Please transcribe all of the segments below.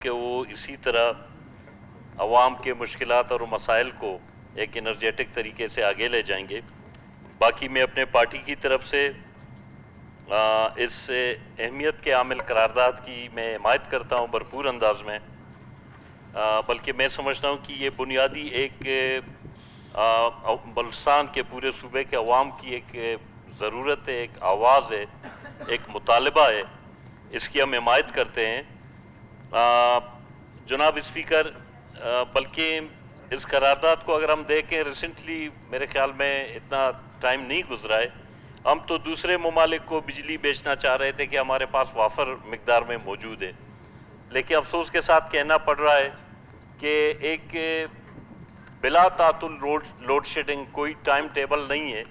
کہ وہ اسی طرح عوام کے مشکلات اور مسائل کو ایک انرجیٹک طریقے سے آگے لے جائیں گے۔ باقی میں اپنے پارٹی کی طرف سے اس اہمیت کے عامل قرارداد کی میں حمایت کرتا ہوں بھرپور انداز میں، بلکہ میں سمجھتا ہوں کہ یہ بنیادی ایک بلوچستان کے پورے صوبے کے عوام کی ایک ضرورت ہے، ایک آواز ہے، ایک مطالبہ ہے، اس کی ہم حمایت کرتے ہیں۔ جناب اسپیکر، بلکہ اس قرارداد کو اگر ہم دیکھیں ریسنٹلی میرے خیال میں اتنا ٹائم نہیں گزرا ہے، ہم تو دوسرے ممالک کو بجلی بیچنا چاہ رہے تھے کہ ہمارے پاس وافر مقدار میں موجود ہے، لیکن افسوس کے ساتھ کہنا پڑ رہا ہے کہ ایک بلا تعطل لوڈ شیڈنگ کوئی ٹائم ٹیبل نہیں ہے،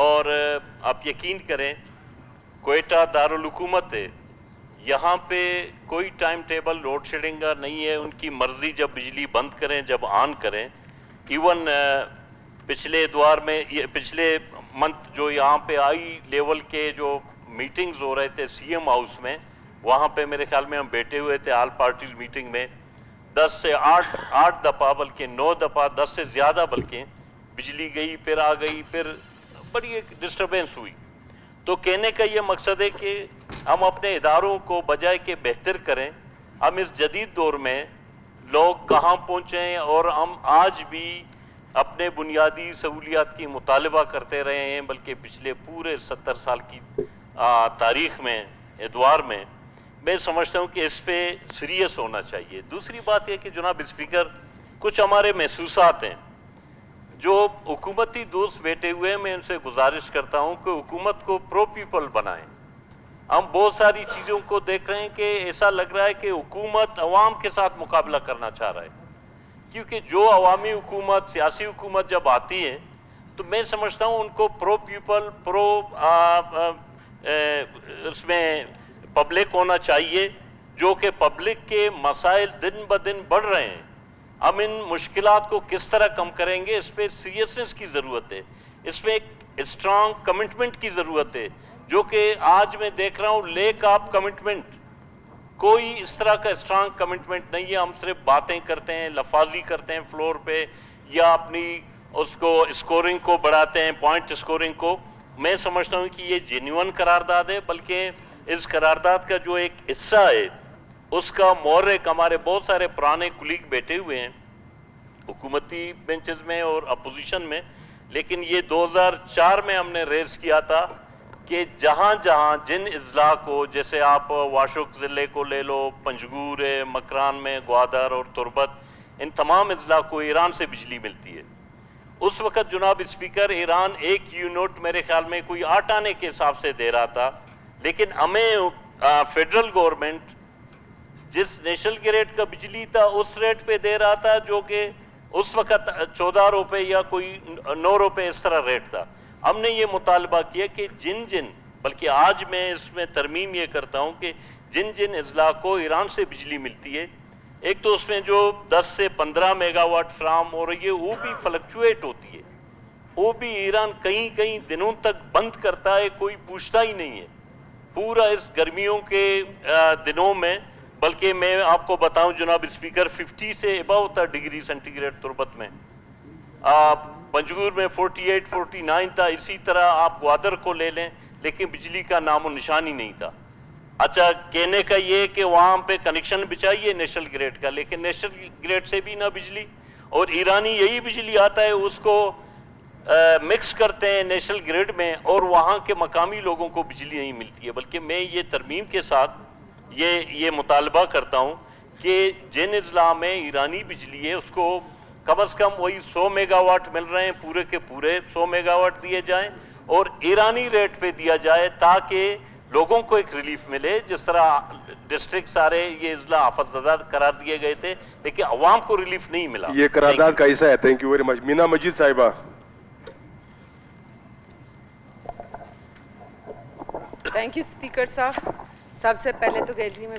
اور آپ یقین کریں کوئٹہ دارالحکومت ہے، یہاں پہ کوئی ٹائم ٹیبل لوڈ شیڈنگ کا نہیں ہے، ان کی مرضی جب بجلی بند کریں جب آن کریں۔ ایون پچھلے اتوار میں پچھلے منتھ جو یہاں پہ آئی لیول کے جو میٹنگز ہو رہے تھے سی ایم ہاؤس میں، وہاں پہ میرے خیال میں ہم بیٹھے ہوئے تھے آل پارٹیز میٹنگ میں، 10 سے 8 دفعہ بلکہ 9 دفعہ 10 سے زیادہ بلکہ بجلی گئی پھر آ گئی، پھر بڑی ایک ڈسٹربنس ہوئی۔ تو کہنے کا یہ مقصد ہے کہ ہم اپنے اداروں کو بجائے کہ بہتر کریں، ہم اس جدید دور میں لوگ کہاں پہنچے ہیں اور ہم آج بھی اپنے بنیادی سہولیات کی مطالبہ کرتے رہے ہیں، بلکہ پچھلے پورے 70 سال کی تاریخ میں ادوار میں میں سمجھتا ہوں کہ اس پہ سیریس ہونا چاہیے۔ دوسری بات یہ کہ جناب اسپیکر کچھ ہمارے محسوسات ہیں جو حکومتی دوست بیٹھے ہوئے ہیں، میں ان سے گزارش کرتا ہوں کہ حکومت کو پرو پیپل بنائیں۔ ہم بہت ساری چیزوں کو دیکھ رہے ہیں کہ ایسا لگ رہا ہے کہ حکومت عوام کے ساتھ مقابلہ کرنا چاہ رہا ہے، کیونکہ جو عوامی حکومت سیاسی حکومت جب آتی ہے تو میں سمجھتا ہوں ان کو پرو پیپل اس میں پبلک ہونا چاہیے، جو کہ پبلک کے مسائل دن بدن بڑھ رہے ہیں، ہم ان مشکلات کو کس طرح کم کریں گے، اس پہ سیریسنس کی ضرورت ہے، اس میں ایک اسٹرانگ کمٹمنٹ کی ضرورت ہے، جو کہ آج میں دیکھ رہا ہوں لیک آف کمٹمنٹ، کوئی اس طرح کا اسٹرانگ کمٹمنٹ نہیں ہے، ہم صرف باتیں کرتے ہیں، لفاظی کرتے ہیں فلور پہ، یا اپنی اس کو اسکورنگ کو بڑھاتے ہیں، پوائنٹ اسکورنگ کو۔ میں سمجھتا ہوں کہ یہ جینیون قرارداد ہے، بلکہ اس قرارداد کا جو ایک حصہ ہے اس کا مورک ہمارے بہت سارے پرانے کلیگ بیٹھے ہوئے ہیں حکومتی بینچز میں اور اپوزیشن میں، لیکن یہ 2004 میں ہم نے ریز کیا تھا کہ جہاں جہاں جن اضلاع کو، جیسے آپ واشوق ضلع کو لے لو، پنجگور ہے، مکران میں گوادر اور تربت، ان تمام اضلاع کو ایران سے بجلی ملتی ہے۔ اس وقت جناب اسپیکر ایران ایک یونٹ میرے خیال میں کوئی 8 آنے کے حساب سے دے رہا تھا، لیکن ہمیں فیڈرل گورنمنٹ جس نیشنل گریڈ کا بجلی تھا اس ریٹ پہ دے رہا تھا، جو کہ اس وقت 14 روپے یا کوئی 9 روپے اس طرح ریٹ تھا۔ ہم نے یہ مطالبہ کیا کہ بلکہ آج میں اس میں ترمیم یہ کرتا ہوں کہ جن اضلاع کو ایران سے بجلی ملتی ہے، ایک تو اس میں جو 10 سے 15 میگا واٹ فراہم ہو رہی ہے وہ بھی فلکچویٹ ہوتی ہے، وہ بھی ایران کئی کئی دنوں تک بند کرتا ہے، کوئی پوچھتا ہی نہیں ہے پورا اس گرمیوں کے دنوں میں۔ بلکہ میں آپ کو بتاؤں جناب اسپیکر 50 سے اباؤ تھا ڈگری سینٹی گریڈ تربت میں، پنجگور میں 48 49 تھا، اسی طرح آپ گوادر کو لے لیں، لیکن بجلی کا نام و نشان ہی نہیں تھا۔ اچھا کہنے کا یہ کہ وہاں پہ کنیکشن بچائیے نیشنل گریڈ کا، لیکن نیشنل گریڈ سے بھی نہ بجلی، اور ایرانی یہی بجلی آتا ہے اس کو مکس کرتے ہیں نیشنل گریڈ میں، اور وہاں کے مقامی لوگوں کو بجلی نہیں ملتی ہے۔ بلکہ میں یہ ترمیم کے ساتھ یہ مطالبہ کرتا ہوں کہ جن اضلاع میں ایرانی بجلی ہے اس کو کم از کم وہی 100 میگا واٹ مل رہے ہیں، پورے کے پورے 100 میگا واٹ دیے جائیں اور ایرانی ریٹ پہ دیا جائے، تاکہ لوگوں کو ایک ریلیف ملے۔ جس طرح ڈسٹرکٹ سارے یہ اضلاع آفت زدہ قرار دیے گئے تھے، لیکن عوام کو ریلیف نہیں ملا۔ یہ قرارداد کا حصہ ہے۔ Thank you very much. Meena Majeed صاحبہ۔ تھینک یو اسپیکر صاحب۔ سب سے پہلے تو گیلری میں